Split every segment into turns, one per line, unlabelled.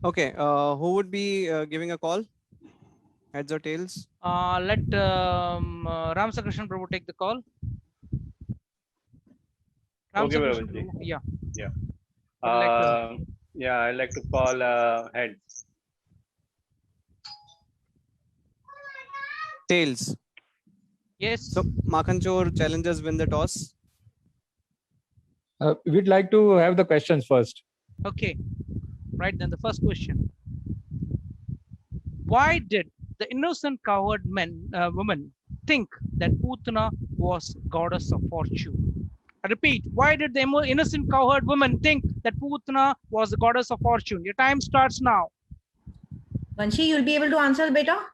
Okay, who would be giving a call? Heads or tails?
Let Ram Sakrishan Prabhu take the call. Ram
Okay,
Sakrishan
Prabhuji.
Prabhu, yeah.
Yeah.
Would you like to?
Yeah, I'd like to call heads.
Tails.
Yes.
So Makhanchor challengers win the toss.
We'd like to have the questions first.
Okay. Right then, the first question. Why did the innocent cowherd woman think that Putana was goddess of fortune? I repeat, why did the innocent cowherd woman think that Putana was the goddess of fortune? Your time starts now.
Vanshi, you'll be able to answer, beta?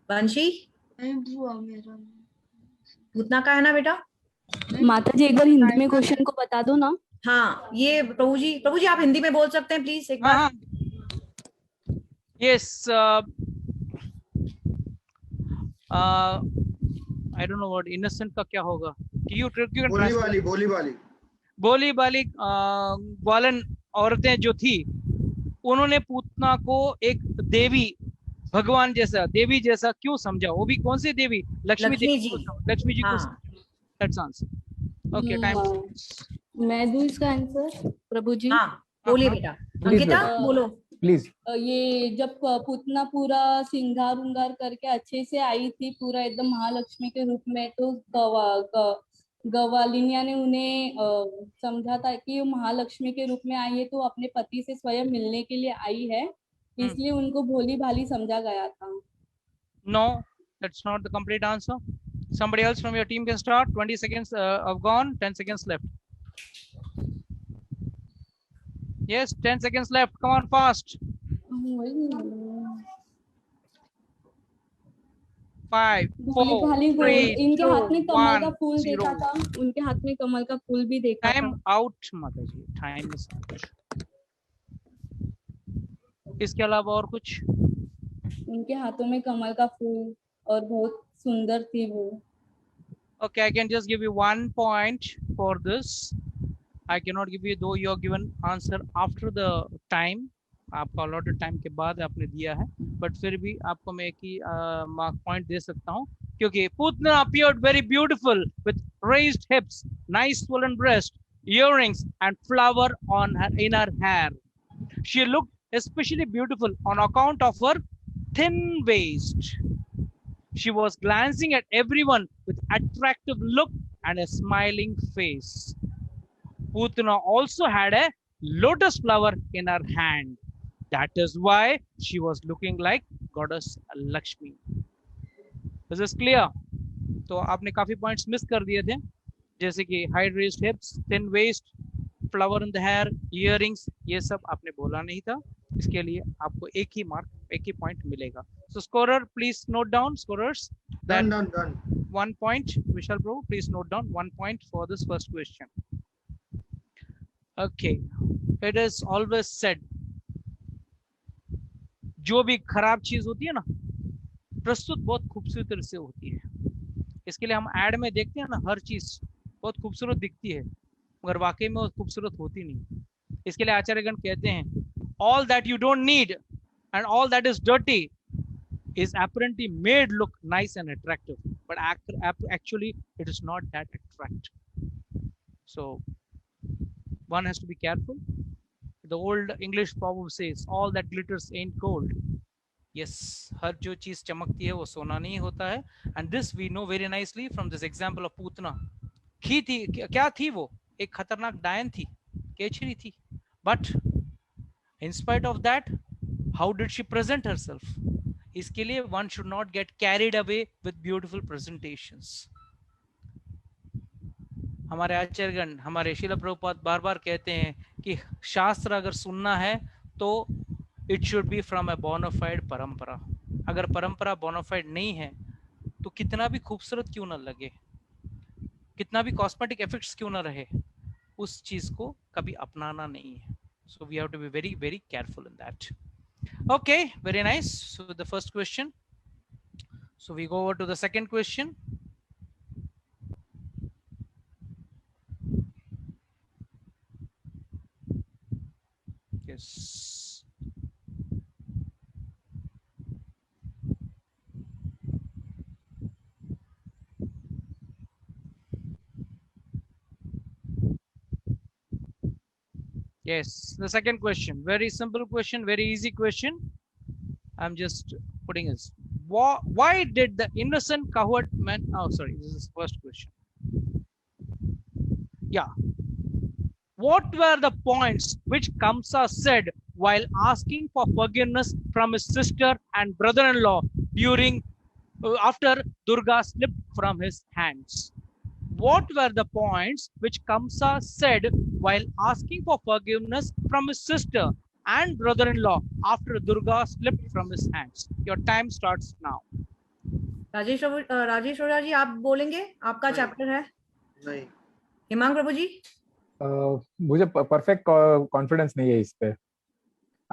Vanshi? Putana का है ना बेटा?
माता जी एक बार हिंदी में question को बता दो ना.
हाँ, ये प्रभु जी आप हिंदी में बोल सकते हैं प्लीज एक बार.
Yes. I don't know what innocent का क्या होगा. You can बोली वाली ग्वालन औरतें जो थी उन्होंने पूतना को एक देवी भगवान जैसा देवी जैसा क्यों समझा? वो भी कौन सी देवी? लक्ष्मी जी. लक्ष्मी जी को. That's answer. Okay, time.
मैं दूं इसका आंसर प्रभु जी.
हाँ, बोलिए बेटा. अंकिता बोलो
प्लीज.
ये जब पूतना पूरा सिंगार उंगार करके अच्छे से आई थी पूरा एकदम महालक्ष्मी के रूप में, तो गवालिनिया ने उन्हें समझा था कि वो महालक्ष्मी के रूप में आई है तो अपने पति से स्वयं मिलने के लिए आई है, इसलिए उनको भोली भाली समझा गया था.
No, that's not the complete answer. Somebody else from your team can start. 20 seconds have gone. 10 seconds left. Yes, 10 seconds left. Come on, fast. 5, 4, 3,
इनके हाथ में कमल का फूल
0.
देखा था. उनके हाथ में कमल का फूल भी देखा था.
Time out, माताजी. Time is out. इसके अलावा और कुछ?
उनके हाथों में कमल का फूल और बहुत सुंदर थी वो.
Okay, I can just give you 1 point for this. I cannot give you, though you are given answer after the time. आपका allotted time के बाद आपने दिया है, but फिर भी आपको मैं एक ही mark point दे सकता हूँ, क्योंकि Putna appeared very beautiful with raised hips, nice swollen breast, earrings, and flower on her in her hair. She looked especially beautiful on account of her thin waist. She was glancing at everyone with attractive look and a smiling face. Putana also had a lotus flower in her hand. That is why she was looking like goddess Lakshmi. Is this clear? तो आपने काफी points miss कर दिए थे, जैसे कि high raised hips, thin waist, flower in the hair, earrings, ये सब आपने बोला नहीं था. इसके लिए आपको एक ही mark, एक ही point मिलेगा. So scorer, please note down, scorers.
Done.
1 point. Vishal Prabhu, please note down 1 point for this first question. Okay, it is always said, जो भी खराब चीज होती है ना, प्रस्तुत बहुत खूबसूरती से होती है. इसके लिए हम एड में देखते हैं ना, हर चीज बहुत खूबसूरत दिखती है, मगर वाकई में वो खूबसूरत होती नहीं. इसके लिए आचार्यगण कहते हैं, all that you don't need and all that is dirty is apparently made look nice and attractive, but actually it is not that attractive. So one has to be careful. The old English proverb says, all that glitters ain't gold. Yes, हर जो चीज चमकती है वो सोना नहीं होता है. And this we know very nicely from this example of Putana. क्या थी वो? एक खतरनाक डायन थी, केचरी थी. But in spite of that, how did she present herself? इसके लिए one should not get carried away with beautiful presentations. हमारे आचार्यगण, हमारे शील प्रभुपाद बार बार कहते हैं कि शास्त्र अगर सुनना है तो it should be from a bonafide परंपरा. अगर परंपरा बोनाफाइड नहीं है तो कितना भी खूबसूरत क्यों ना लगे, कितना भी कॉस्मेटिक इफेक्ट्स क्यों ना रहे, उस चीज को कभी अपनाना नहीं है. So we have to be very, very careful in that. Okay, very nice. So the first question. So we go over to the second question. Yes. Yes, the second question, very simple question, very easy question. I'm just putting this. Why did the innocent coward man? Oh, sorry, this is the first question. Yeah. What were the points which Kamsa said while asking for forgiveness from his sister and brother-in-law during after Durga slipped from his hands? What were the points which Kamsa said while asking for forgiveness from his sister and brother-in-law after Durga slipped from his hands? Your time starts now.
Rajesh Ojha ji आप बोलेंगे, आपका chapter है। नहीं। हिमांग प्रभु जी।
मुझे perfect confidence नहीं है इस पे,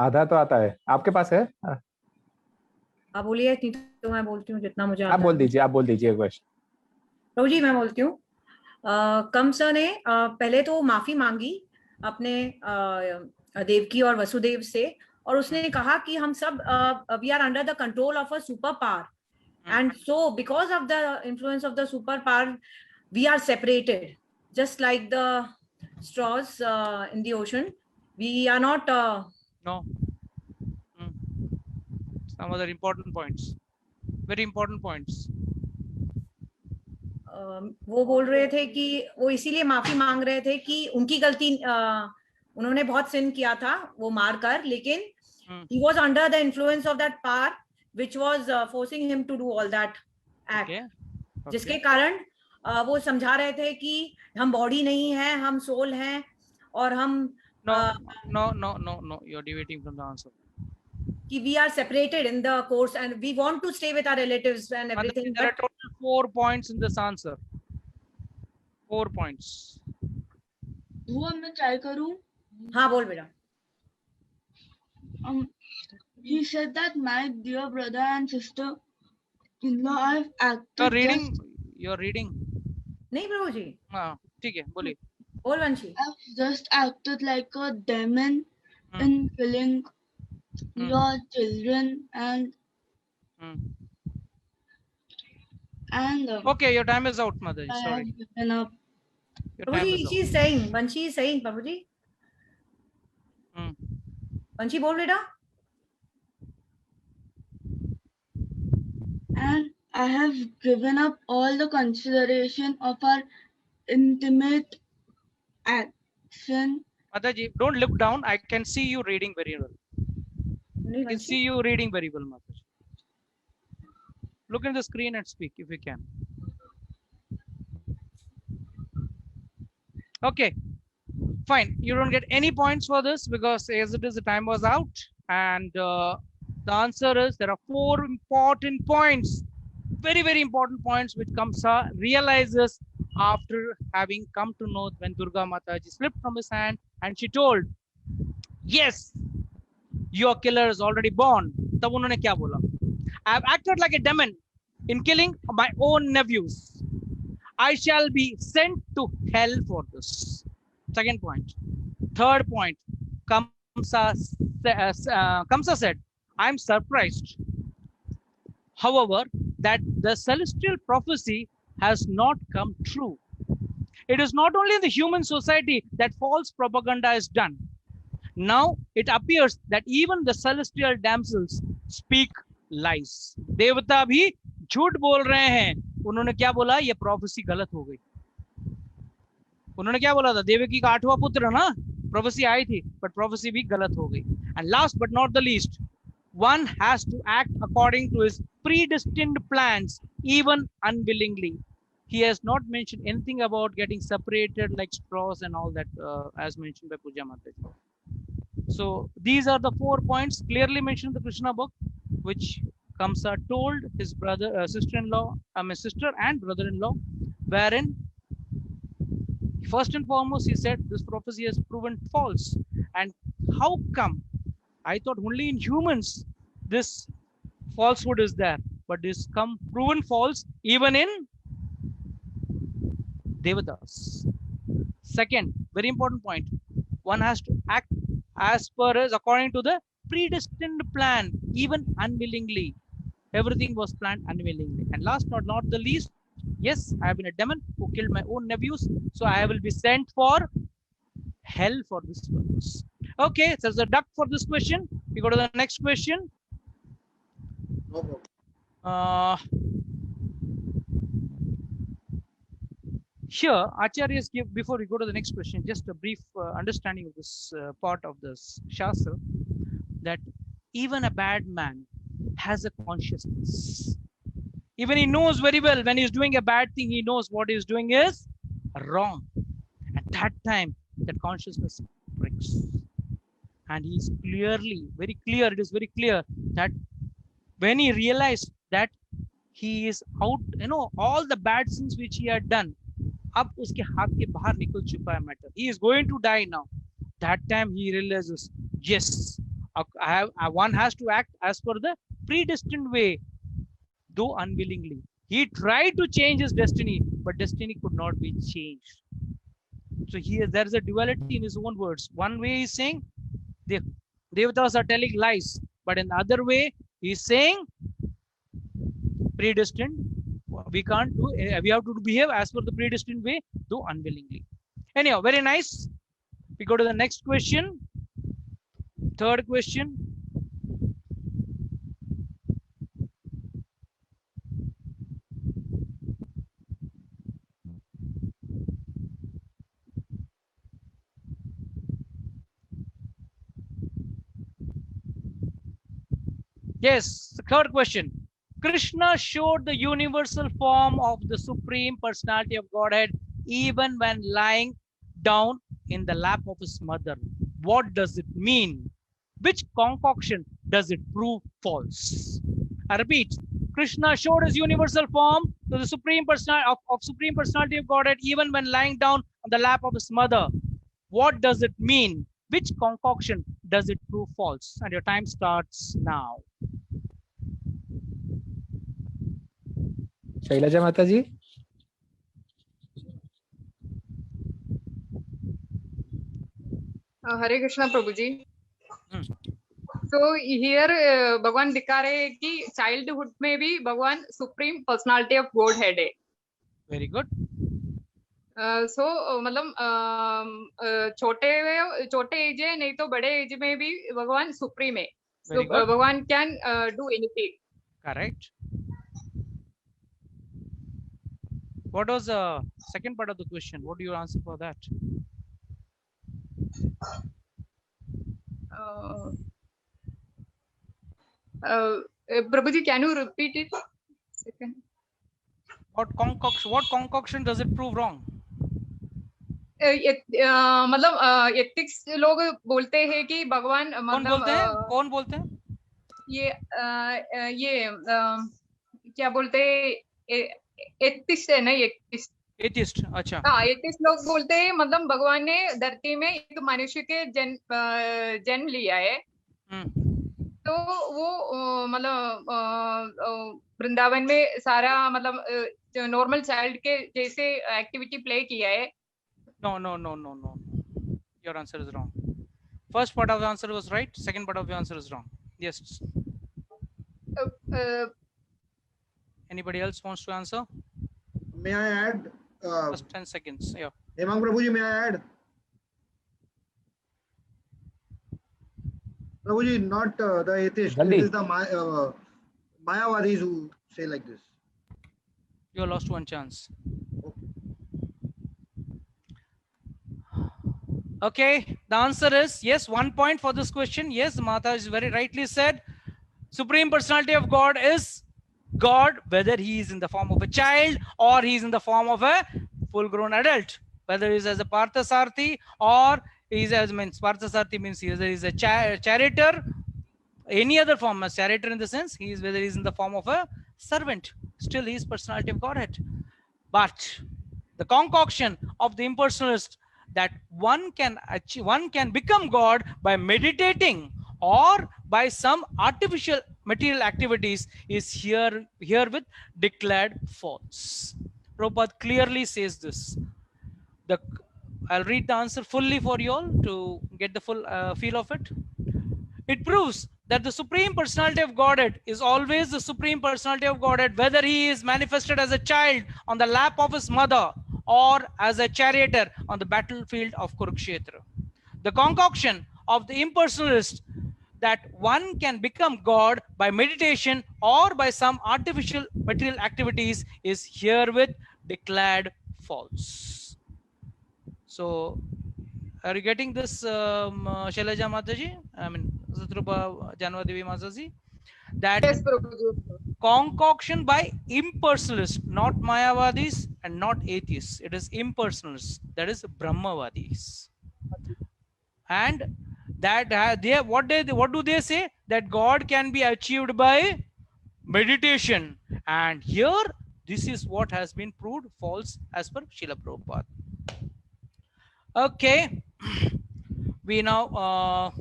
आधा तो आता है। आपके पास है?
आप बोलिए, नहीं तो मैं बोलती हूँ जितना मुझे आता है।
आप बोल दीजिए क्वेश्चन।
प्रभु जी मैं बोलती हूँ। कंसा ने पहले तो माफी मांगी अपने देवकी और वसुदेव से, और उसने कहा कि हम सब we are under the control of a super power, and so because of the influence of the super power we are separated, just like the straws in the ocean. We are not
No. Some other important points, very important points.
वो बोल रहे थे कि वो इसीलिए माफी मांग रहे थे कि उनकी गलती, उन्होंने बहुत सिन किया था वो मारकर, लेकिन he was under the influence of that power which was forcing him to do all that act. Okay. जिसके कारण वो समझा रहे थे कि हम बॉडी नहीं है, हम सोल हैं, और हम
no, you're deviating from the answer.
कि we are separated in the course and we want to stay with our relatives and everything.
There are total 4 points in this answer. 4 points.
वो मैं try करूं?
हाँ बोल बेटा।
He said that my dear brother and sister-in-law have acted.
You're reading.
नहीं प्रभु जी।
हाँ ठीक है, बोलिए।
बोल वंशी।
Have just acted like a demon in killing your children and
okay, your time is out, mother. Sorry.
Prabhu ji, she is saying, Vanshi is saying, Prabhu ji. Vanshi बोल बेटा।
And I have given up all the consideration of our intimate action.
Mataji, don't look down. I can see you reading very well. I can see you reading very well, Mataji. Look at the screen and speak if you can. Okay, fine. You don't get any points for this because as it is, the time was out. And the answer is there are 4 important points, very, very important points, which Kamsa realizes after having come to know when Durga Mataji slipped from his hand and she told, yes, your killer is already born. Tab unhone kya bola? I have acted like a demon in killing my own nephews. I shall be sent to hell for this. Second point. Third point, Kamsa said, I'm surprised, however, that the celestial prophecy has not come true. It is not only in the human society that false propaganda is done. Now it appears that even the celestial damsels speak lies. देवता भी झूठ बोल रहे हैं। उन्होंने क्या बोला? ये प्रोफेसी गलत हो गई। उन्होंने क्या बोला था? देवकी का 8वां पुत्र ना, प्रोफेसी आई थी, but प्रोफेसी भी गलत हो गई। And last but not the least, one has to act according to his predestined plans, even unwillingly. He has not mentioned anything about getting separated like straws and all that, as mentioned by Puja Mataji. So these are the 4 points clearly mentioned in the Krishna book, which Kamsa told his brother, sister-in-law, sister and brother-in-law, wherein first and foremost he said this prophecy has proven false. And how come? I thought only in humans this falsehood is there, but this come proven false even in Devatas. Second, very important point, one has to act as per as according to the predestined plan, even unwillingly. Everything was planned unwillingly. And last but not the least, yes, I have been a demon who killed my own nephews, so I will be sent for hell for this purpose. Okay, so there's a duck for this question. We go to the next question.
No problem.
Here, Acharyas give, before we go to the next question, just a brief understanding of this part of this Shastra, that even a bad man has a consciousness. Even he knows very well when he's doing a bad thing, he knows what he's doing is wrong. At that time, that consciousness breaks. And he's clearly, very clear, it is very clear that when he realized that he is out, all the bad sins which he had done, अब उसके हाथ के बाहर निकल चुका है matter. He is going to die now. That time he realizes, yes, one has to act as per the predestined way, though unwillingly. He tried to change his destiny, but destiny could not be changed. So here there is a duality in his own words. One way he's saying the Devatas are telling lies, but in the other way he's saying predestined. We can't do, we have to behave as per the predestined way, though unwillingly. Anyhow, very nice. We go to the next question. Third question. Yes, the third question. Krishna showed the universal form of the Supreme Personality of Godhead even when lying down in the lap of his mother. What does it mean? Which concoction does it prove false? I repeat, Krishna showed his universal form to the Supreme Personality of Supreme Personality of Godhead even when lying down on the lap of his mother. What does it mean? Which concoction does it prove false? And your time starts now.
Selja माता जी.
हरे कृष्णा प्रभु जी. So here भगवान दिखा रहे हैं कि childhood में भी भगवान supreme personality of God head है.
Very good.
So मतलब छोटे एज है, नहीं तो बड़े एज में भी भगवान सुप्रीम है. So भगवान can do anything.
Correct. What was the second part of the question? What do you answer for that?
Prabhuji, can you repeat it? Second.
What concoction does it prove wrong?
मतलब ethics लोग बोलते हैं कि भगवान
कौन बोलते हैं?
ये क्या बोलते हैं? एथिस्ट है ना,
एथिस्ट. अच्छा.
हाँ, एथिस्ट लोग बोलते हैं मतलब भगवान ने धरती में एक मनुष्य के जन्म लिया है. तो वो मतलब वृंदावन में सारा मतलब नॉर्मल चाइल्ड के जैसे एक्टिविटी प्ले किया है.
No. Your answer is wrong. First part of the answer was right. Second part of the answer is wrong. Yes. Anybody else wants to answer?
May I add?
Just 10 seconds. Yeah.
Hemang Prabhuji, may I add? Prabhuji, not the atheist. It is the Mayavadis who say like this.
You lost one chance. Okay, the answer is yes, 1 point for this question. Yes, Mata is very rightly said. Supreme Personality of God is God, whether he is in the form of a child or he is in the form of a full-grown adult. Whether he is as a Parthasarthi or he is as Parthasarthi means he is a charioteer, any other form, a charioteer in the sense he is whether he is in the form of a servant. Still, he is personality of Godhead. But the concoction of the impersonalist that one can become God by meditating or by some artificial material activities is herewith declared false. Prabhupada clearly says this. I'll read the answer fully for you all to get the full feel of it. It proves that the Supreme Personality of Godhead is always the Supreme Personality of Godhead, whether he is manifested as a child on the lap of his mother or as a charioteer on the battlefield of Kurukshetra. The concoction of the impersonalist that one can become God by meditation or by some artificial material activities is herewith declared false. So, are you getting this, Shailaja Mataji? I mean, Satrupa Janvadevi Mataji? That
Yes, Prabhuji.
concoction by impersonalists, not Mayavadis and not atheists. It is impersonalists, that is Brahmavadis. And that what do they say? That God can be achieved by meditation. And here, this is what has been proved false as per Srila Prabhupada. Okay, we now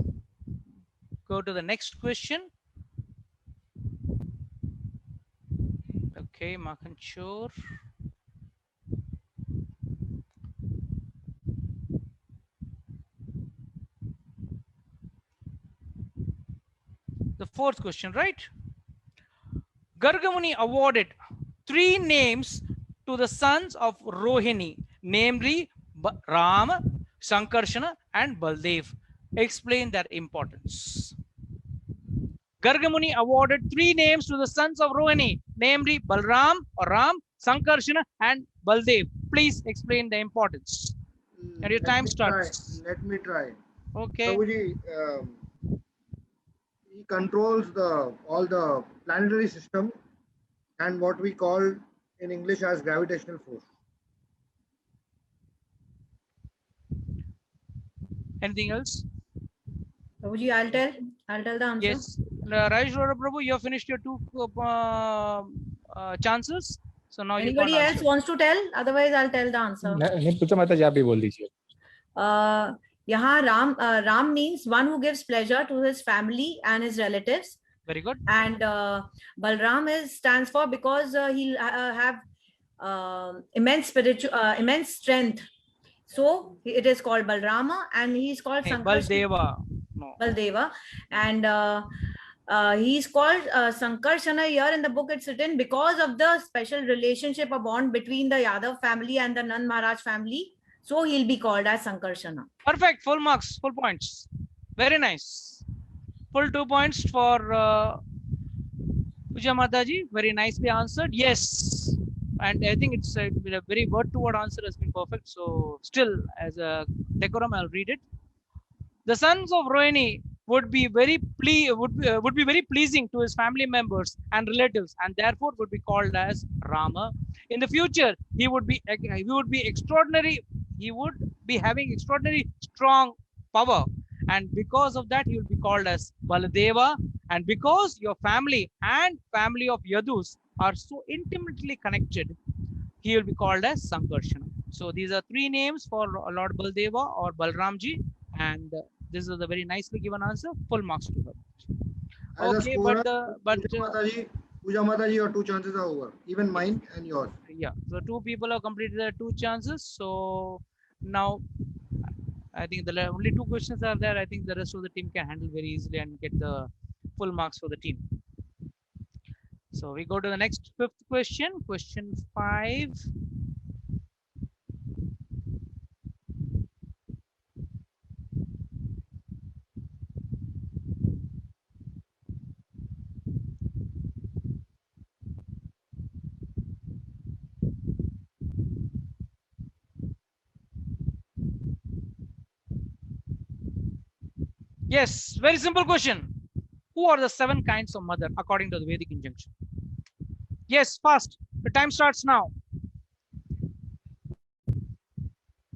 go to the next question. Okay, Makhanchur. The fourth question, right? Gargamuni awarded 3 names to the sons of Rohini, namely Ram, Sankarshana, and Baldev. Explain their importance. Gargamuni awarded 3 names to the sons of Rohini, namely Balram or Ram, Sankarshana, and Baldev. Please explain the importance. And your time starts.
Let me try.
Okay.
Prabhuji, he controls all the planetary system and what we call in English as gravitational force.
Anything else?
Prabhuji, I'll tell the answer.
Yes. Rajesh Rora Prabhu, you have finished your 2 chances. So now
Anybody else wants to tell? Otherwise, I'll tell the answer.
नहीं पूछो माता जी, आप भी बोल दीजिए.
यहाँ Ram means one who gives pleasure to his family and his relatives.
Very good.
And Balram stands for because he'll have immense strength. So it is called Balrama, and he's called
Baldeva. No.
Baldeva, and he's called Sankarshana. Here in the book it's written because of the special relationship or bond between the Yadav family and the Nand Maharaj family. So he'll be called as Sankarshana.
Perfect. Full marks, full points. Very nice. Full 2 points for Puja Mataji. Very nicely answered. Yes. And I think it's a very word-to-word answer has been perfect. So still, as a decorum, I'll read it. The sons of Rohini would be very pleasing to his family members and relatives, and therefore would be called as Rama. In the future, he would be extraordinary. He would be having extraordinary strong power, and because of that, he will be called as Baladeva. And because your family and family of Yadus are so intimately connected, he will be called as Sankarshana. So these are 3 names for Lord Baladeva or Balramji, and this is a very nicely given answer. Full marks to her. Okay, but
Puja Mataji, your 2 chances are over. Even mine and yours.
Yeah, so 2 people have completed their 2 chances. So now I think the only 2 questions are there. I think the rest of the team can handle very easily and get the full marks for the team. So we go to the next 5th question, question 5. Yes, very simple question. Who are the 7 kinds of mother according to the Vedic injunction? Yes, fast. The time starts now.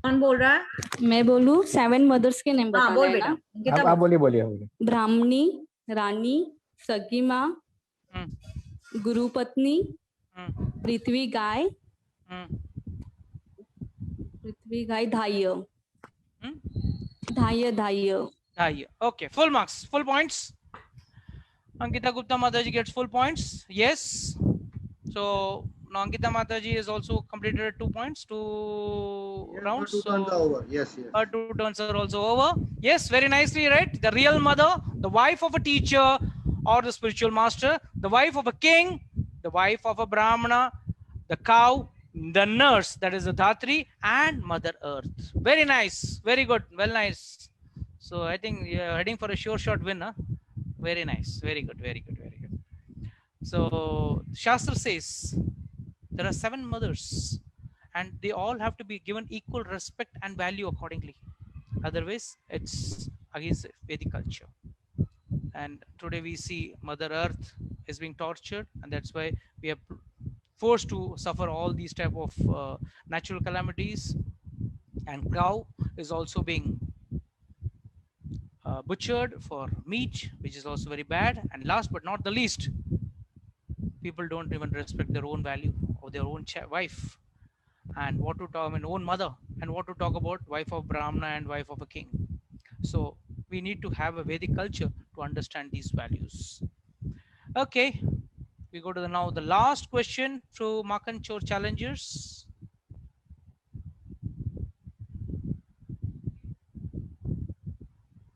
कौन बोल रहा है?
मैं बोलूं 7 mother's के name बता
बोल
देना.
बेटा.
आप बोलिए.
ब्राह्मणी, रानी, सगी माँ, गुरुपत्नी, पृथ्वी गाय, धाय.
Okay, full marks, full points. Ankita Gupta Mataji gets full points. Yes. So now Ankita Mataji is also completed 2 points, 2 rounds.
Two turns are over. Yes, yes.
Her 2 turns are also over. Yes, very nicely, right? The real mother, the wife of a teacher or the spiritual master, the wife of a king, the wife of a brahmana, the cow, the nurse, that is the Dhatri, and Mother Earth. Very nice, very good, well nice. So I think you're heading for a sure shot win, huh? Very nice, very good, very good, very good. So Shastra says there are 7 mothers and they all have to be given equal respect and value accordingly. Otherwise, it's against Vedic culture. And today we see Mother Earth is being tortured, and that's why we are forced to suffer all these type of natural calamities. And cow is also being butchered for meat, which is also very bad. And last but not the least, people don't even respect their own value or their own wife. And what to talk, I mean, own mother, and what to talk about wife of Brahmana and wife of a king. So we need to have a Vedic culture to understand these values. Okay, we go to now the last question through Makan Chor challengers.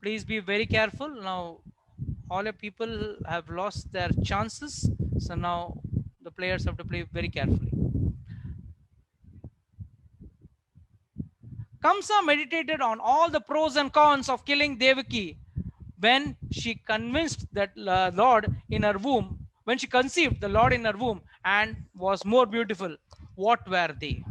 Please be very careful. Now all your people have lost their chances, so now the players have to play very carefully. Kamsa meditated on all the pros and cons of killing Devaki when she convinced that Lord in her womb, when she conceived the Lord in her womb and was more beautiful. What were they?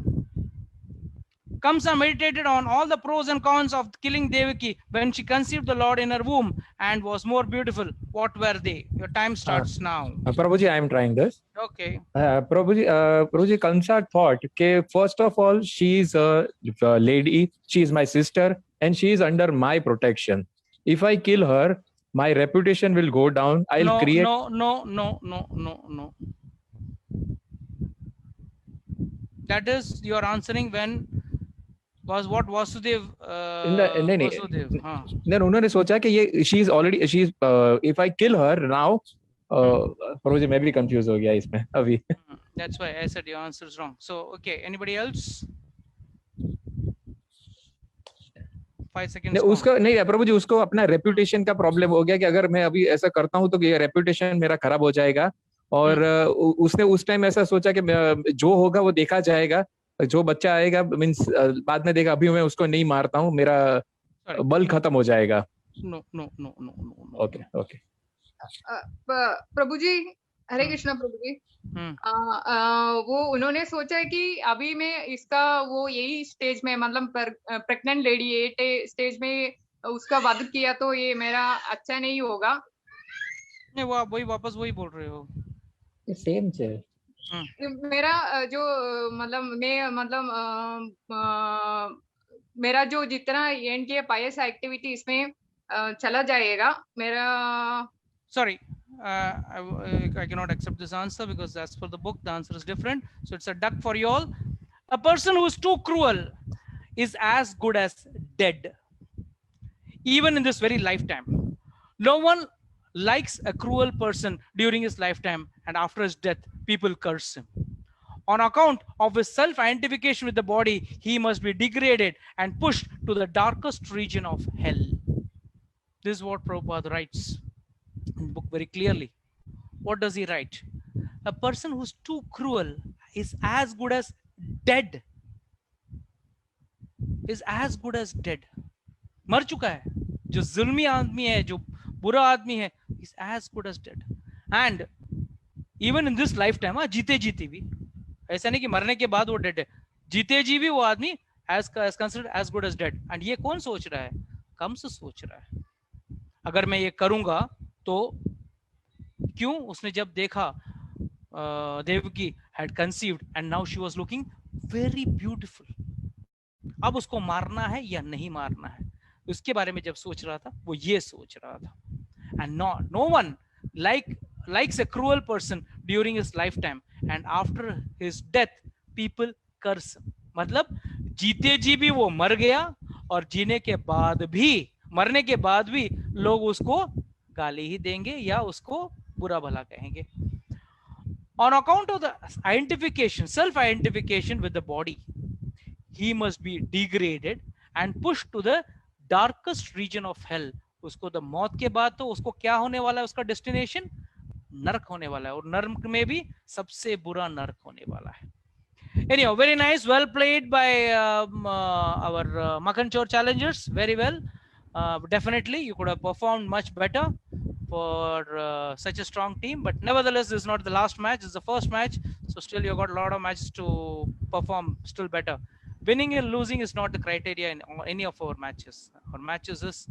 Kamsa meditated on all the pros and cons of killing Devaki when she conceived the Lord in her womb and was more beautiful. What were they? Your time starts now.
Prabhuji, I am trying this.
Okay.
Prabhuji, Kamsa thought, okay, first of all, she is a lady, she is my sister, and she is under my protection. If I kill her, my reputation will go down. I'll create.
No. That is, you are answering when was what Vasudev.
Then उन्होंने सोचा कि ये she is already if I kill her now, Prabhuji मैं भी confused हो गया इसमें अभी.
That's why I said your answer is wrong. So okay, anybody else? 5 seconds.
उसका नहीं है प्रभुजी, उसको अपना रेपुटेशन का प्रॉब्लम हो गया कि अगर मैं अभी ऐसा करता हूँ तो ये रेपुटेशन मेरा खराब हो जाएगा. और उसने उस टाइम ऐसा सोचा कि जो होगा वो देखा जाएगा, जो बच्चा आएगा मींस बाद में देखा, अभी मैं उसको नहीं मारता हूँ, मेरा बल खत्म हो जाएगा.
No.
ओके.
प्रभु जी, हरे कृष्णा प्रभु जी. वो उन्होंने सोचा कि अभी मैं इसका वो यही स्टेज में मतलब प्रेग्नेंट लेडी 8 स्टेज में उसका वध किया तो ये मेरा अच्छा नहीं होगा.
नहीं, वो आप वापस वही बोल रहे हो.
सेम है.
मेरा जो मतलब मैं मेरा जो जितना एंड के पायस एक्टिविटी इसमें चला जाएगा मेरा.
Sorry, I cannot accept this answer because as per the book the answer is different. So it's a duck for you all. A person who is too cruel is as good as dead, even in this very lifetime. No one likes a cruel person during his lifetime, and after his death people curse him. On account of his self-identification with the body, he must be degraded and pushed to the darkest region of hell. This is what Prabhupada writes in the book very clearly. What does he write? A person who's too cruel is as good as dead. Is as good as dead. मर चुका है. जो जुल्मी आदमी है, जो बुरा आदमी है, is as good as dead. And even in this lifetime, जीते जीते भी, ऐसा नहीं कि मरने के बाद वो dead है, जीते जी भी वो आदमी as considered as good as dead. And ये कौन सोच रहा है? कंस सोच रहा है. अगर मैं ये करूंगा तो क्यों? उसने जब देखा Devaki had conceived and now she was looking very beautiful. अब उसको मारना है या नहीं मारना है, उसके बारे में जब सोच रहा था वो ये सोच रहा था. And no one likes a cruel person during his lifetime, and after his death people curse him. मतलब जीते जी भी वो मर गया और जीने के बाद भी, मरने के बाद भी लोग उसको गाली ही देंगे या उसको बुरा भला कहेंगे. On account of the identification, self-identification with the body, he must be degraded and pushed to the darkest region of hell. उसको तो मौत के बाद तो उसको क्या होने वाला है, उसका डेस्टिनेशन नरक होने वाला है, और नरक में भी सबसे बुरा नरक होने वाला है. Anyhow, very nice, well played by our Makhan Chor challengers, very well. Definitely you could have performed much better for such a strong team, but nevertheless this is not the last match, it's the first match, so still you got a lot of matches to perform still better. Winning and losing is not the criteria in any of our matches. Our matches is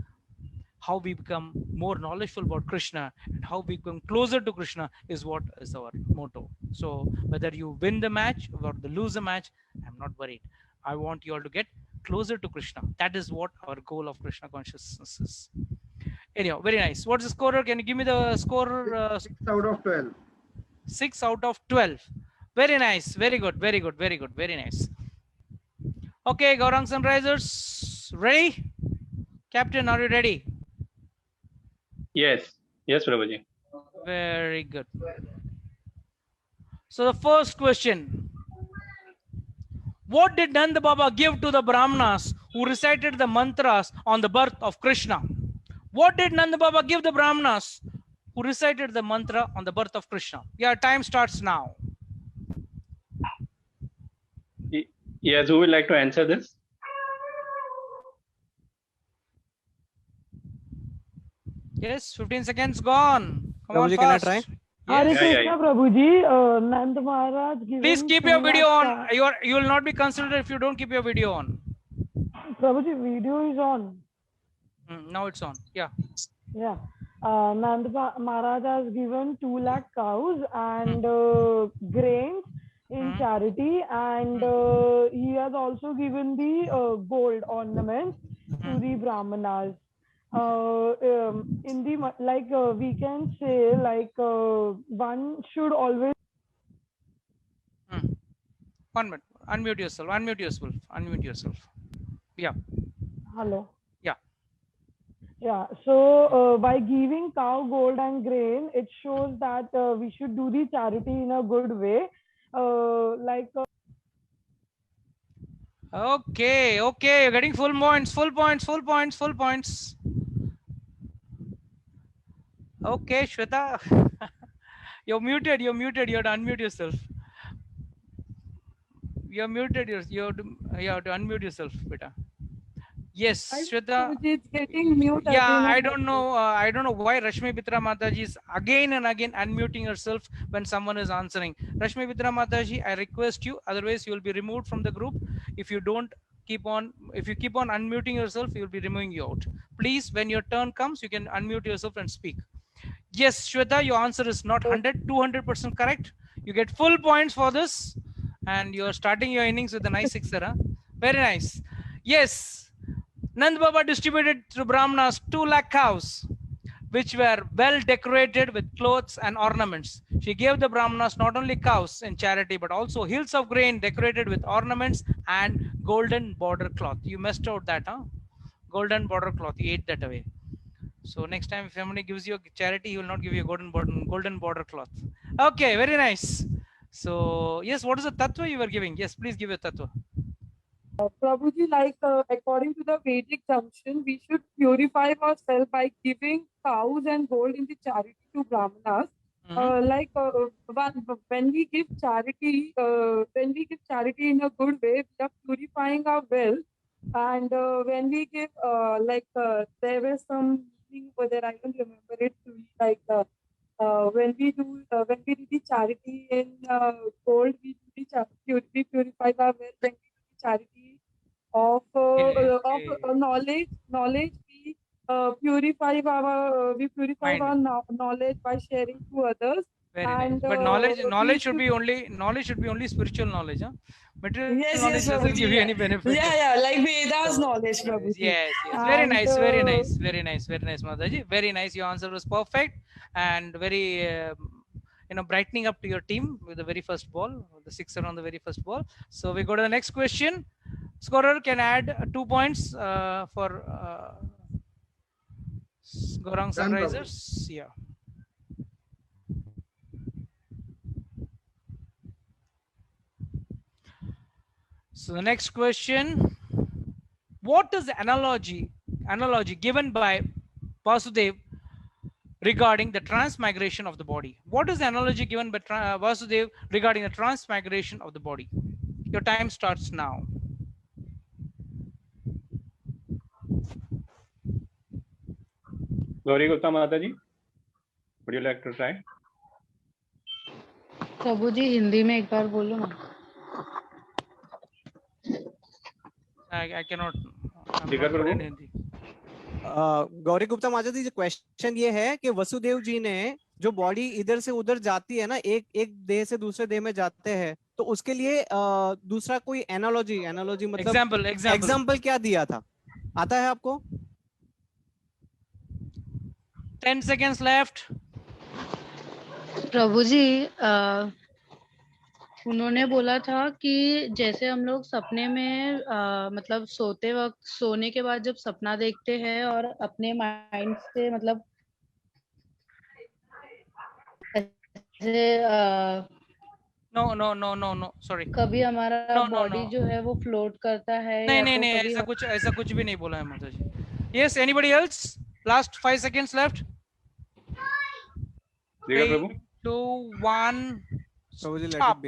how we become more knowledgeable about Krishna and how we become closer to Krishna is what is our motto. So whether you win the match or lose the match, I'm not worried. I want you all to get closer to Krishna. That is what our goal of Krishna consciousness is. Anyhow, very nice. What's the scorer? Can you give me the score?
6 out of 12.
6 out of 12. Very nice. Very good. Very good. Very good. Very nice. Okay, Gaurang Sunrisers, ready? Captain, are you ready?
Yes. Yes, Prabhuji.
Very good. So the first question. What did Nanda Baba give to the Brahmanas who recited the mantras on the birth of Krishna? What did Nanda Baba give the Brahmanas who recited the mantra on the birth of Krishna? Yeah, time starts now.
Yes, who would like to answer this?
Yes, 15 seconds gone. Come on,
Prabhuji, can I
fast.
try?
Hare
Yes.
Krishna Prabhuji, Nand Maharaj given
Please keep your video on. You will not be considered if you don't keep your video on.
Prabhuji, video is on.
Now it's on. Yeah.
Yeah. Nand Maharaj has given 2 lakh cows and grains in charity, and he has also given the gold ornaments to the Brahmanas. In the we can say one should always.
1 minute. Unmute yourself. Unmute yourself. Unmute yourself. Yeah.
Hello.
Yeah.
Yeah. So by giving cow gold and grain, it shows that we should do the charity in a good way.
Okay. Okay. You're getting full points. Full points. Full points. Full points. Okay, Shweta. You're muted. You're muted. You have to unmute yourself. You're muted. You have to unmute yourself, beta. Yes, Shweta.
It's getting muted.
Yeah, I don't know. I don't know why Rashmi Bitra Mataji is again and again unmuting herself when someone is answering. Rashmi Bitra Mataji, I request you. Otherwise, you will be removed from the group. If you don't keep on, if you keep on unmuting yourself, you will be removing you out. Please, when your turn comes, you can unmute yourself and speak. Yes, Shweta, your answer is not 200% correct. You get full points for this, and you're starting your innings with a nice sixer. Huh? Very nice. Yes, Nand Baba distributed to Brahmanas 2 lakh cows, which were well decorated with clothes and ornaments. She gave the Brahmanas not only cows in charity, but also hills of grain decorated with ornaments and golden border cloth. You messed out that, huh? Golden border cloth. You ate that away. So next time, if somebody gives you a charity, he will not give you a golden border cloth. Okay, very nice. So yes, what is the tattva you were giving? Yes, please give a tattva.
Prabhuji, according to the Vedic assumption, we should purify ourselves by giving cows and gold in the charity to Brahmanas. When we give charity in a good way, we are purifying our wealth. And when we give, there was some meaning over there, I don't remember it. When we do the charity in gold, we purify our wealth. When we do the charity of knowledge, we purify our knowledge by sharing to others.
Very nice. But knowledge should be only spiritual knowledge, huh? Material knowledge doesn't give you any benefit.
Yeah, like Veda's knowledge, Prabhuji.
Yes. Very nice, Mataji. Very nice. Your answer was perfect and very, brightening up to your team with the very first ball, the sixer on the very first ball. So we go to the next question. Scorer can add 2 points for Gaurang Sunrisers. Yeah. So the next question, what is the analogy given by Vasudev regarding the transmigration of the body? What is the analogy given by Vasudev regarding the transmigration of the body? Your time starts now.
Gauri Gupta Mataji, would you like to try?
प्रभु जी हिंदी में एक बार बोलो ना.
I cannot.
Jigar Prabhu?
Gauri Gupta माता जी, question ये है कि वसुदेव जी ने जो बॉडी इधर से उधर जाती है ना, एक देह से दूसरे देह में जाते हैं, तो उसके लिए दूसरा कोई एनालॉजी मतलब एग्जाम्पल क्या दिया था, आता है आपको?
10 seconds left.
प्रभु जी उन्होंने बोला था कि जैसे हम लोग सपने में मतलब सोते वक्त, सोने के बाद जब सपना देखते हैं और अपने माइंड से मतलब ऐसे
No, sorry.
कभी हमारा बॉडी जो है वो फ्लोट करता है.
नहीं, ऐसा कुछ भी नहीं बोला है माता जी. Yes, anybody else? Last 5 seconds left. 3, 2, 1. Stop.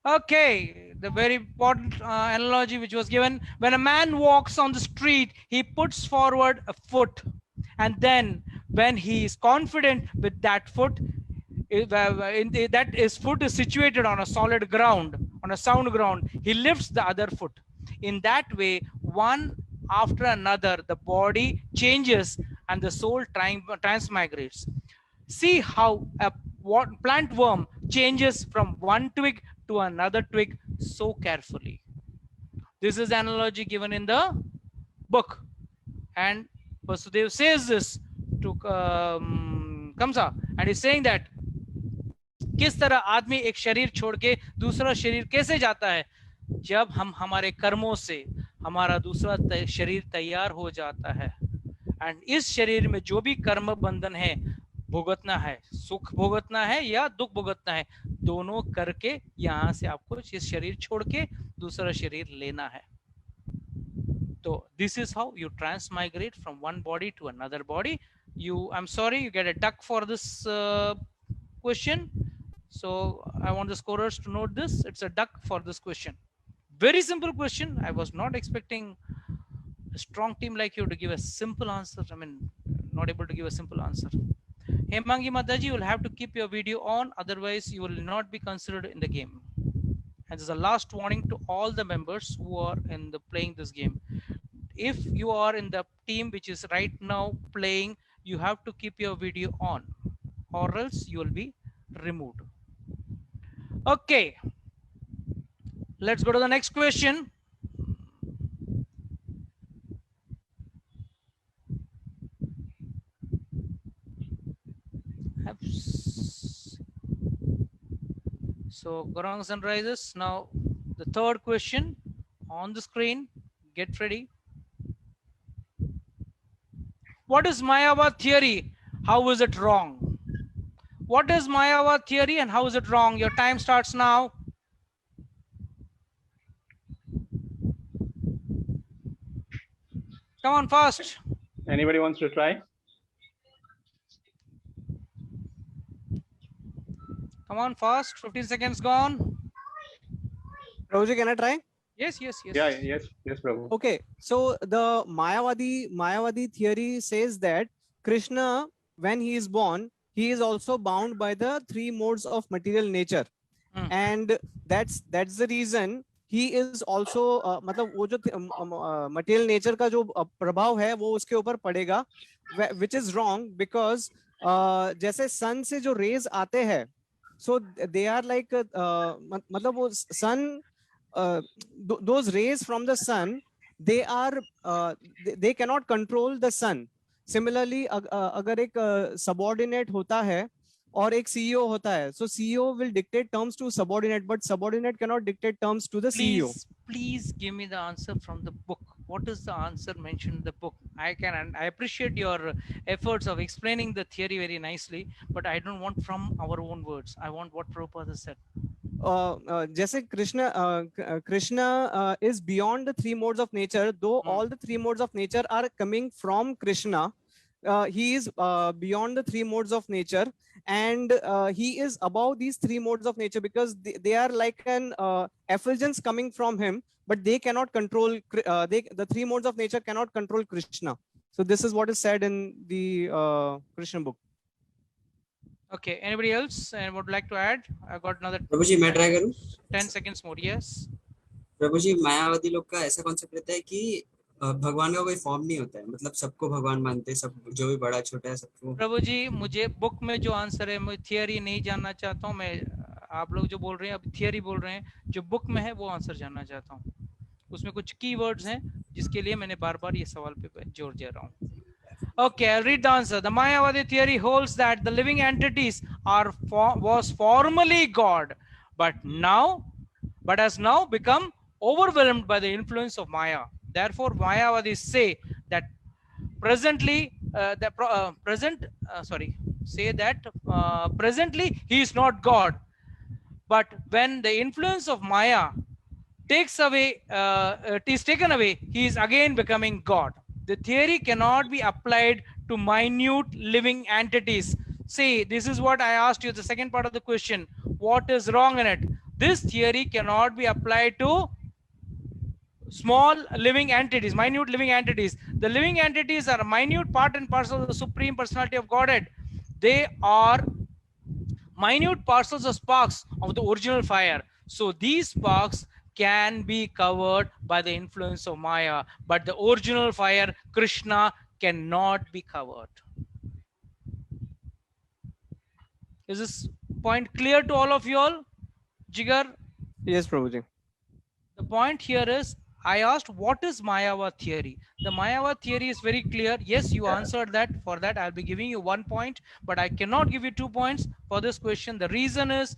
Okay, the very important analogy which was given: when a man walks on the street, he puts forward a foot, and then when he is confident with that foot, that his foot is situated on a solid ground, on a sound ground, he lifts the other foot. In that way, one after another, the body changes and the soul transmigrates. See how a plant worm changes from one twig to another twig so carefully. This is the analogy given in the book, and Vasudev says this to Kamsa, and he's saying that किस तरह आदमी एक शरीर छोड़ के दूसरा शरीर कैसे जाता है, जब हम हमारे कर्मों से हमारा दूसरा शरीर तैयार हो जाता है, एंड इस शरीर में जो भी कर्म बंधन है, भुगतना है, सुख भुगतना है या दुख भुगतना है, दोनों करके यहाँ से आपको इस शरीर छोड़ के दूसरा शरीर लेना है. तो this is how you transmigrate from one body to another body. I'm sorry, you get a duck for this question. So I want the scorers to note this. It's a duck for this question. Very simple question. I was not expecting a strong team like you to give a simple answer. I mean, not able to give a simple answer. Hemangi Mataji, you will have to keep your video on, otherwise you will not be considered in the game. And this is a last warning to all the members who are in the playing this game. If you are in the team which is right now playing, you have to keep your video on, or else you will be removed. Okay, let's go to the next question. So Gaurang Sunrises, now the third question on the screen. Get ready. What is Mayavad theory? How is it wrong? What is Mayavad theory and how is it wrong? Your time starts now. Come on, fast.
Anybody wants to try?
Come on, fast. 15 seconds gone.
Prabhuji, can I try?
Yes.
Yes, Prabhu.
Okay, so the Mayavadi theory says that Krishna, when he is born, he is also bound by the three modes of material nature, and that's the reason he is also मतलब वो जो material nature का जो प्रभाव है वो उसके ऊपर पड़ेगा, which is wrong because जैसे sun से जो rays आते हैं, so they are like मतलब वो sun those rays from the sun, they cannot control the sun. Similarly, अगर एक subordinate होता है और एक CEO होता है, so CEO will dictate terms to subordinate, but subordinate cannot dictate terms to the CEO.
Please give me the answer from the book. What is the answer mentioned in the book? I appreciate your efforts of explaining the theory very nicely, but I don't want from our own words. I want what Prabhupada said.
जैसे Krishna is beyond the three modes of nature, though all the three modes of nature are coming from Krishna. He is beyond the three modes of nature, and he is above these three modes of nature because they are like an effulgence coming from him, but they cannot control. The three modes of nature cannot control Krishna. So this is what is said in the Krishna book.
Okay, anybody else and would like to add? I got another
प्रभु जी मैं try करूं
10 seconds more. Yes,
प्रभु जी मायावादी लोग का ऐसा concept रहता है कि भगवान का कोई फॉर्म नहीं होता है, मतलब सबको भगवान मानते हैं, सब जो भी बड़ा छोटा है सबको।
प्रभु जी मुझे बुक में जो आंसर है, मैं थियरी नहीं जानना चाहता हूँ। मैं आप लोग जो बोल रहे हैं अब थियरी बोल रहे हैं, जो बुक में है वो आंसर जानना चाहता हूँ। उसमें कुछ कीवर्ड्स हैं जिसके लिए मैंने बार-बार ये सवाल पे जोर दे रहा हूँ। Okay, I'll read the answer. The Mayavadi theory holds that the living entities was formerly God, but has now become overwhelmed by the influence of Maya. Therefore, Mayavadis say that presently he is not God, but when the influence of Maya is taken away, he is again becoming God. The theory cannot be applied to minute living entities. See, this is what I asked you, the second part of the question. What is wrong in it? This theory cannot be applied to small living entities, minute living entities. The living entities are a minute part and parcel of the Supreme Personality of Godhead. They are minute parcels of sparks of the original fire. So these sparks can be covered by the influence of Maya, but the original fire, Krishna, cannot be covered. Is this point clear to all of you all? Jigar?
Yes, Prabhuji.
The point here is, I asked, what is Mayavad theory? The Mayavad theory is very clear. Yes, you answered that. For that, I'll be giving you 1 point, but I cannot give you 2 points for this question. The reason is,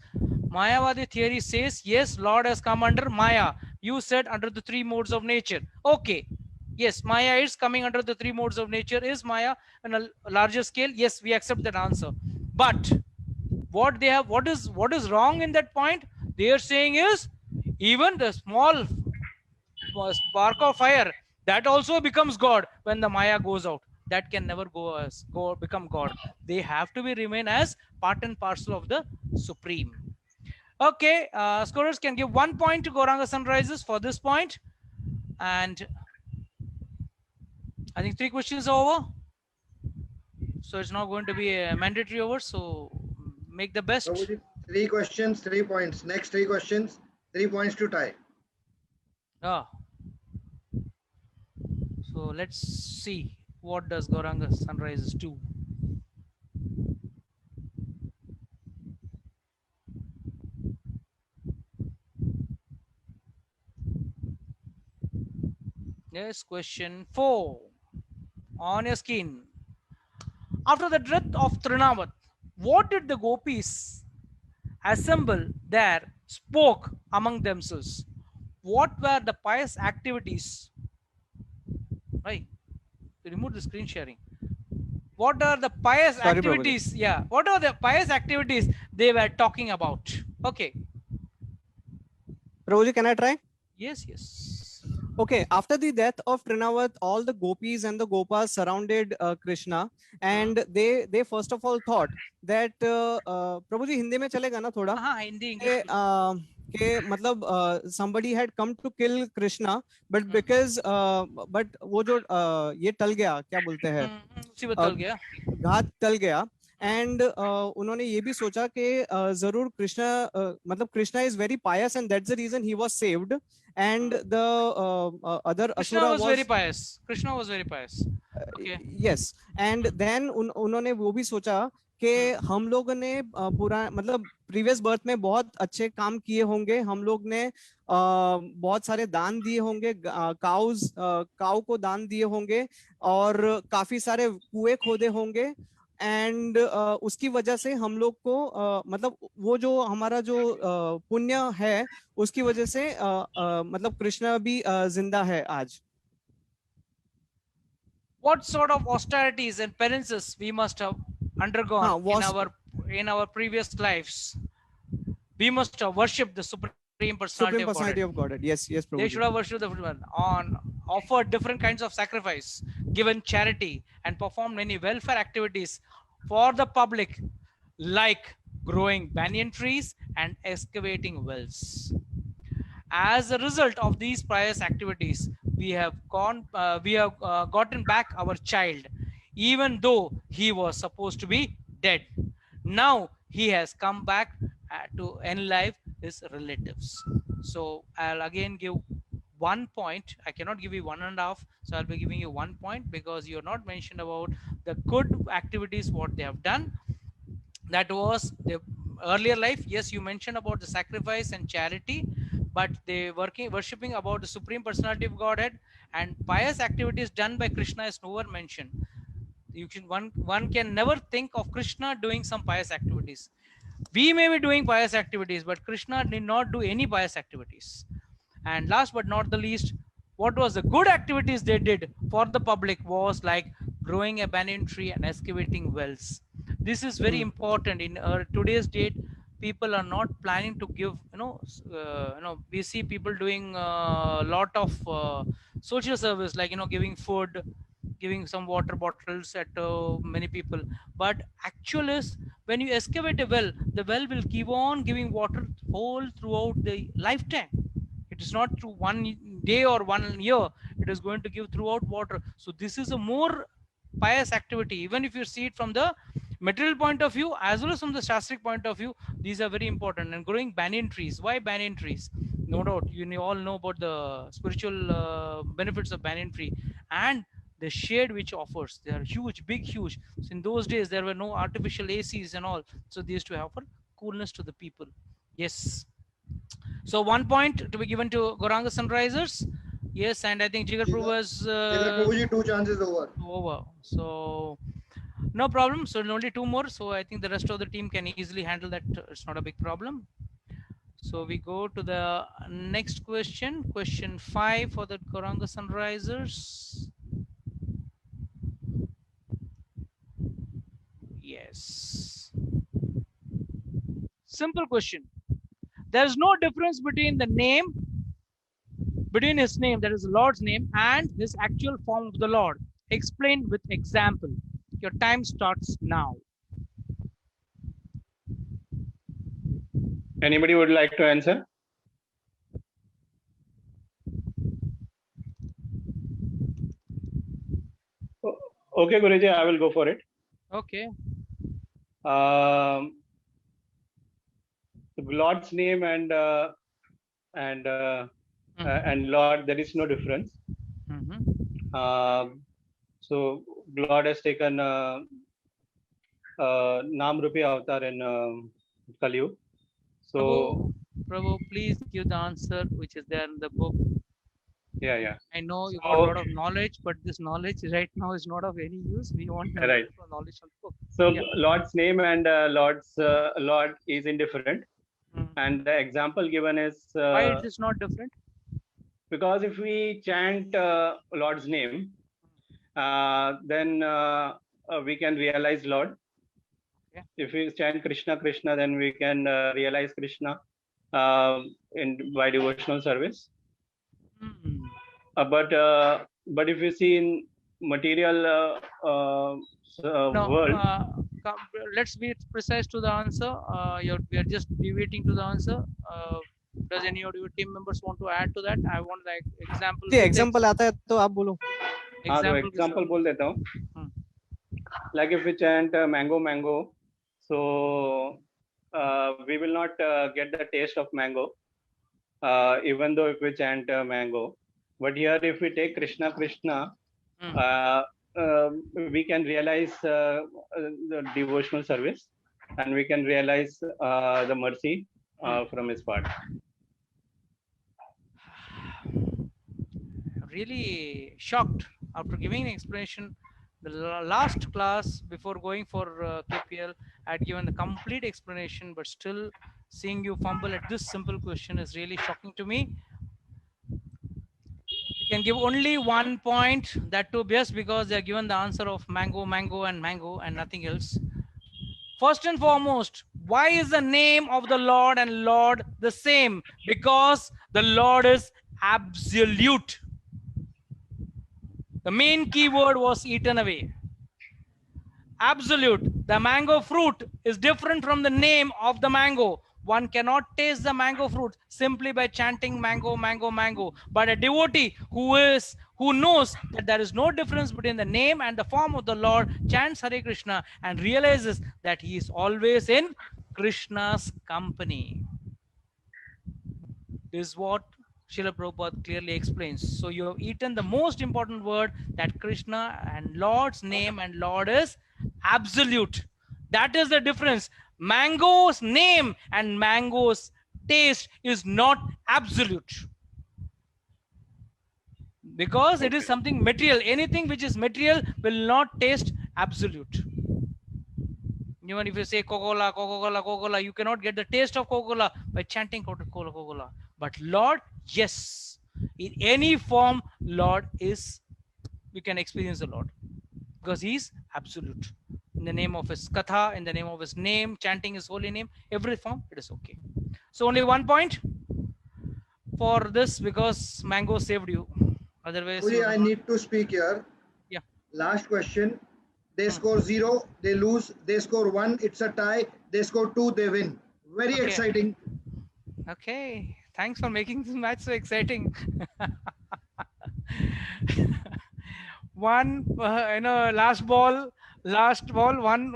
Mayavadi theory says, yes, Lord has come under Maya. You said under the 3 modes of nature. Okay. Yes, Maya is coming under the 3 modes of nature. Is Maya on a larger scale? Yes, we accept that answer. But what is wrong in that point? They are saying is, even the small spark of fire, that also becomes God when the Maya goes out. That can never become God. They have to remain as part and parcel of the Supreme. Okay, scorers can give 1 point to Gauranga Sunrises for this point. And I think 3 questions are over. So it's not going to be a mandatory over. So make the best.
3 questions, 3 points. Next 3 questions, 3 points to tie.
So let's see, what does Gauranga Sunrises do? Yes, question 4 on your screen. After the death of Trinavat, what did the gopis assemble there spoke among themselves? What were the pious activities? Right, remove the screen sharing. What are the pious activities? Yeah, what are the pious activities they were talking about? Okay.
Prabhuji, can I try?
Yes, yes.
Okay, after the death of Trinavat, all the gopis and the gopas surrounded Krishna, and they first of all thought that Prabhuji, Hindi में चलेगा ना थोड़ा?
हाँ, Hindi, English.
कि मतलब somebody had come to kill Krishna, but because but वो जो ये टल गया, क्या बोलते हैं?
मुसीबत टल गया,
घात टल गया. And उन्होंने ये भी सोचा कि जरूर कृष्णा मतलब Krishna is very pious and that's the reason he was saved. And the other
Krishna was very pious. Krishna was very pious. Okay.
Yes. And then उन्होंने वो भी सोचा कि हम लोगों ने पूरा मतलब प्रीवियस बर्थ में बहुत अच्छे काम किए होंगे, हम लोग ने बहुत सारे दान दिए होंगे, काऊ को दान दिए होंगे और काफी सारे कुएं खोदे होंगे. एंड उसकी वजह से हम लोग को मतलब वो जो हमारा जो पुण्य है उसकी वजह से मतलब कृष्ण भी जिंदा है आज.
What sort of austerities and penances we must have undergone in our previous lives we must worship the Supreme Personality,
of Godhead. Yes, yes, Prabhuji.
They should have worshipped offered different kinds of sacrifice, given charity, and performed many welfare activities for the public, like growing banyan trees and excavating wells. As a result of these pious activities, we have gotten back our child, even though he was supposed to be dead. Now he has come back to enlive his relatives. So I'll again give 1 point. I cannot give you 1.5, so I'll be giving you 1 point because you're not mentioned about the good activities what they have done. That was the earlier life. Yes, you mentioned about the sacrifice and charity, but they worshipping about the Supreme Personality of Godhead, and pious activities done by Krishna is nowhere mentioned. You can one can never think of Krishna doing some pious activities. We may be doing pious activities, but Krishna did not do any pious activities. And last but not the least, what was the good activities they did for the public was like growing a banyan tree and excavating wells. This is very important in today's date. People are not planning to give, we see people doing a lot of social service, like, giving food, giving some water bottles at many people. But actual is, when you excavate a well, the well will keep on giving water all throughout the lifetime. It is not through 1 day or 1 year. It is going to give throughout water. So this is a more pious activity. Even if you see it from the material point of view as well as from the Shastric point of view, these are very important. And growing banyan trees. Why banyan trees? No doubt you all know about the spiritual benefits of banyan tree and the shade which offers. They are huge, big, huge. So in those days there were no artificial ACs and all, so they used to offer coolness to the people. Yes. So 1 point to be given to Gauranga Sunrisers. Yes, and I think Jigar Prabhu was
Prabhuji, 2 chances
over. So no problem. So only 2 more. So I think the rest of the team can easily handle that. It's not a big problem. So we go to the next question. Question 5 for the Gauranga Sunrisers. Yes. Simple question. There is no difference between the name, between his name, that is the Lord's name, and his actual form of the Lord. Explain with example. Your time starts now.
Anybody would like to answer? Okay, Guruji, I will go for it.
Okay.
Lord's name and Lord, there is no difference. So Lord has taken Naam Rupi Avatar in Kali Yuga. So
Prabhu, please give the answer which is there in the book.
Yeah.
I know you got a lot of knowledge, but this knowledge right now is not of any use. We want knowledge on the book.
So Lord's name and Lord is indifferent. And the example given is
why it is not different?
Because if we chant Lord's name, then we can realize Lord. Okay. If we chant Krishna Krishna, then we can realize Krishna by devotional service. But if you see in material world,
let's be precise to the answer. We are just deviating to the answer. Does any of your team members want to add to that? I want like example.
Example आता है तो आप बोलो.
Example बोल देता हूँ. Like if we chant mango mango, so we will not get the taste of mango, even though if we chant mango. But here, if we take Krishna Krishna, we can realize the devotional service, and we can realize the mercy from his part.
Really shocked after giving an explanation. The last class before going for KPL, I had given the complete explanation, but still seeing you fumble at this simple question is really shocking to me. You can give only 1 point, that too just because they are given the answer of mango and nothing else. First and foremost, Why is the name of the Lord and Lord the same? Because the Lord is absolute. The main keyword was eaten away. Absolute. The mango fruit is different from the name of the mango. One cannot taste the mango fruit simply by chanting mango, mango, mango. But a devotee who knows that there is no difference between the name and the form of the Lord chants Hare Krishna and realizes that he is always in Krishna's company. This is what Srila Prabhupada clearly explains. So you have eaten the most important word, that Krishna and Lord's name and Lord is absolute. That is the difference. Mango's name and mango's taste is not absolute. Because it is something material. Anything which is material will not taste absolute. Even if you say Coca-Cola, Coca-Cola, Coca-Cola, you cannot get the taste of Coca-Cola by chanting Coca-Cola, Coca-Cola. But Lord, yes, in any form, Lord is, we can experience the Lord because he is absolute. In the name of his katha, in the name of his name, chanting his holy name, every form, it is okay. So only 1 point for this because mango saved you. Otherwise,
I need to speak here.
Yeah.
Last question. They score 0, they lose. They score 1, it's a tie. They score 2, they win. Very exciting.
Okay. Thanks for making this match so exciting. Last ball, one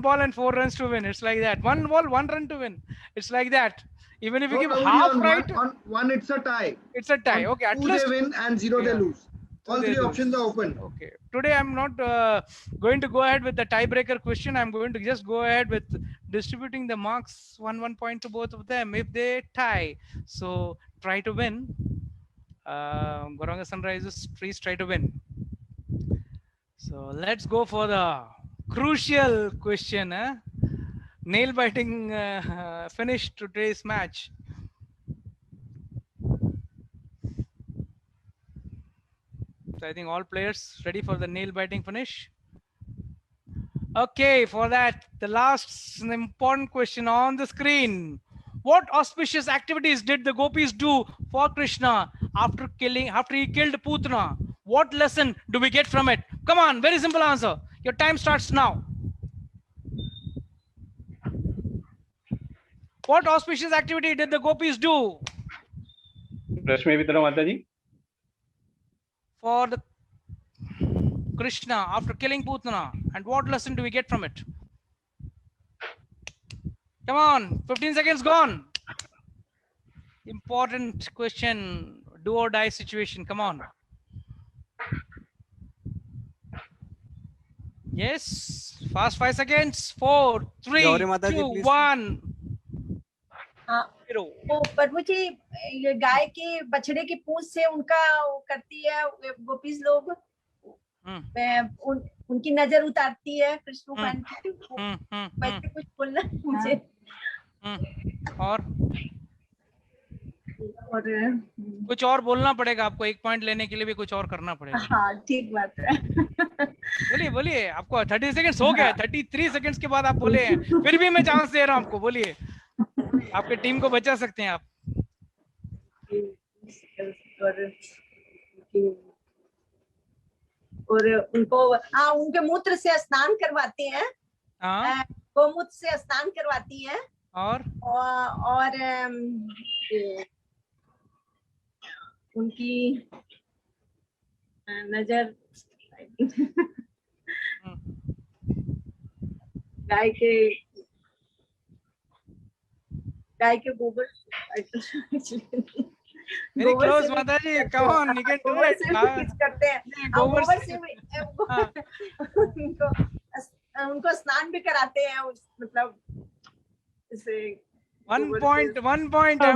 ball and 4 runs to win. It's like that. 1 ball, 1 run to win. It's like that. Even if you give half right,
on one, it's a tie.
It's a tie. Okay, at
2
least
they win and 0 they lose. All 3 options are open.
Okay. Today I'm not going to go ahead with the tiebreaker question. I'm going to just go ahead with distributing the marks 1 point to both of them if they tie. So try to win. Gauranga Sunrisers, please try to win. So let's go for the crucial question. Nail biting finish to today's match. So I think all players ready for the nail biting finish. Okay, for that, the last important question on the screen. What auspicious activities did the gopis do for Krishna after he killed Putana? What lesson do we get from it? Come on, very simple answer. Your time starts now. What auspicious activity did the gopis do?
Rashmi Vidura Mataji.
For the Krishna after killing Putana, and what lesson do we get from it? Come on, 15 seconds gone. Important question, do or die situation. Come on. Yes, fast 5 seconds. 4, 3, 2, 1.
तो प्रभु जी ये गाय के बछड़े की पूंछ से उनका करती है gopis लोग, उनकी नजर उतारती है कृष्ण भगवान की, कुछ बोलना मुझे।
और कुछ और बोलना पड़ेगा आपको, 1 पॉइंट लेने के लिए भी कुछ और करना पड़ेगा।
हाँ ठीक बात है।
बोलिए बोलिए, आपको 30 सेकंड्स हो गया, 33 सेकंड्स के बाद आप बोले हैं, फिर भी मैं चांस दे रहा हूँ आपको, बोलिए, आपके टीम को बचा सकते हैं आप।
और उनको उनके मूत्र से स्नान करवाते हैं, गोमूत्र से स्नान करवाती है, और उनकी नजर गाय के गोबर
वेरी क्लोज माता जी, come on, you can do it.
करते हैं गोबर से उनको स्नान भी कराते हैं, मतलब इसे
1 point
माता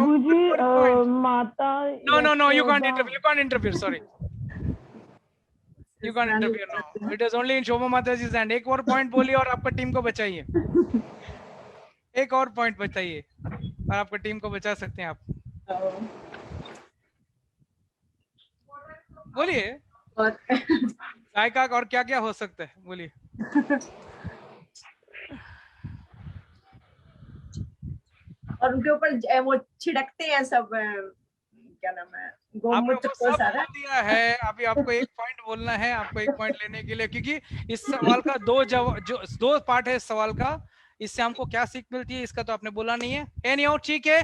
no you can't interfere, sorry, you can't interfere now, it is only in Shobha Mataji's hand। एक और पॉइंट बोलिए और आपका टीम को बचाइए, एक और पॉइंट बताइए और आपका टीम को बचा सकते हैं आप। बोलिए गाय का और क्या क्या हो सकता है, बोलिए।
और उनके ऊपर वो छिड़कते हैं सब, क्या नाम है, गोमूत्र को सारा
दिया है। अभी आपको एक पॉइंट बोलना है, आपको एक पॉइंट लेने के लिए, क्योंकि इस सवाल का दो पार्ट है इस सवाल का। इससे हमको क्या सीख मिलती है इसका तो आपने बोला नहीं है। एनीहाउ, ठीक है।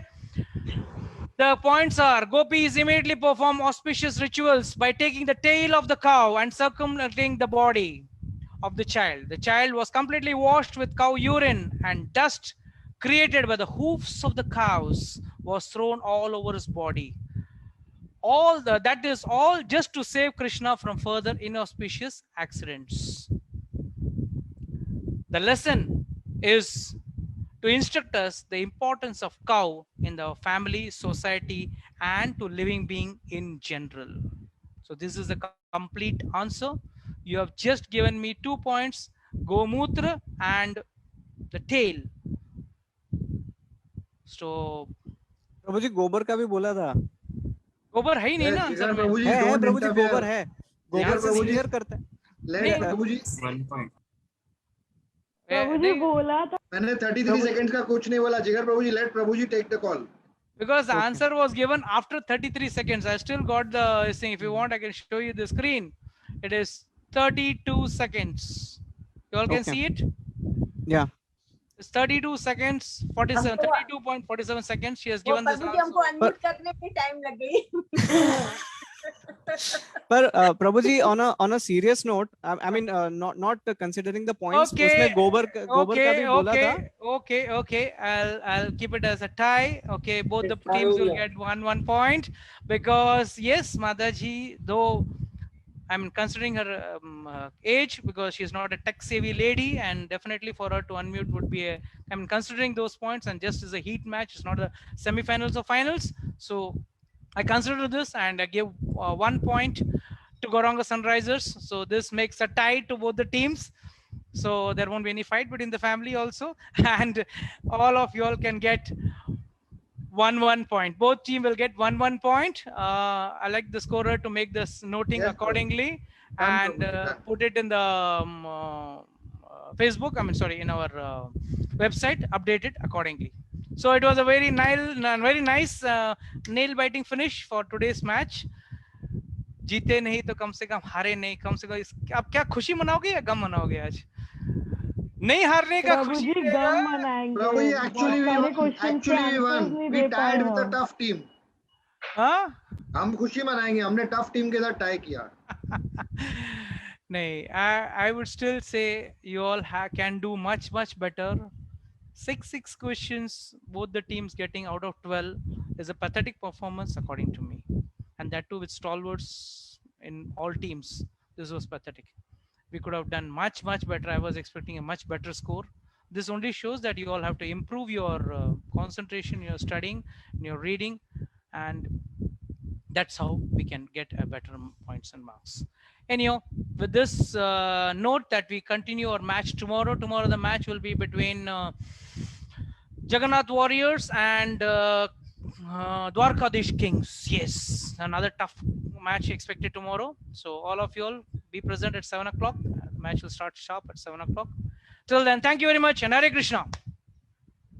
The points are: gopis immediately perform auspicious rituals by taking the tail of the cow and circumambulating the body of the child. The child was completely washed with cow urine, and dust created by the hoofs of the cows was thrown all over his body. That is all just to save Krishna from further inauspicious accidents. The lesson is to instruct us the importance of cow in the family, society, and to living being in general. So this is the complete answer. You have just given me 2 points, Gomutra and the tail. So
प्रभु जी गोबर का भी बोला था।
गोबर है ही नहीं ना answer में।
प्रभु जी गोबर है। गोबर से क्लियर करता है।
प्रभु जी
1 point.
प्रभु जी बोला था।
मैंने 33 seconds का कुछ नहीं बोला। Jigar Prabhu ji, let Prabhu ji take the call.
Because the answer was given after 33 seconds. I still got the thing. If you want, I can show you the screen. It is 32 seconds. You all can see it?
Yeah.
It's 32 seconds, 32.47 seconds. She has given this answer.
हमको unmute करने में time लग गई।
पर प्रभु जी, on a serious note, I mean not considering the points, उसमें गोबर का भी बोला था।
Okay. I'll keep it as a tie. Okay, both the teams will get one point, because yes, Mataji, though I'm considering her age, because she's not a tech savvy lady, and definitely for her to unmute would be I'm considering those points, and just as a heat match, it's not the semi-finals or finals. So I consider this, and I give 1 point to Gauranga Sunrisers. So this makes a tie to both the teams. So there won't be any fight between the family also. And all of you all can get 1 point. Both team will get 1 point. I like the scorer to make this noting accordingly, and put it in the Facebook. In our website, update it accordingly. So it was a very nice nail-biting finish for today's match. जीते नहीं तो कम से कम हारे नहीं, कम से कम आप क्या खुशी मनाओगे या गम मनाओगे आज? नहीं हारने का खुशी
गम मनाएंगे।
प्रभु जी, actually we tied with a tough team.
हाँ?
हम खुशी मनाएंगे, हमने tough team के साथ tie किया।
नहीं, I would still say you all can do much better. 6 questions, both the teams getting out of 12 is a pathetic performance according to me, and that too with stalwarts in all teams. This was pathetic. We could have done much better. I was expecting a much better score. This only shows that you all have to improve your concentration, your studying, your reading, and that's how we can get a better points and marks. Anyhow, with this note that we continue our match tomorrow. Tomorrow the match will be between Jagannath Warriors and Dwarkadish Kings. Yes, another tough match expected tomorrow. So all of you all be present at 7 o'clock. The match will start sharp at 7 o'clock. Till then, thank you very much, and Hare Krishna.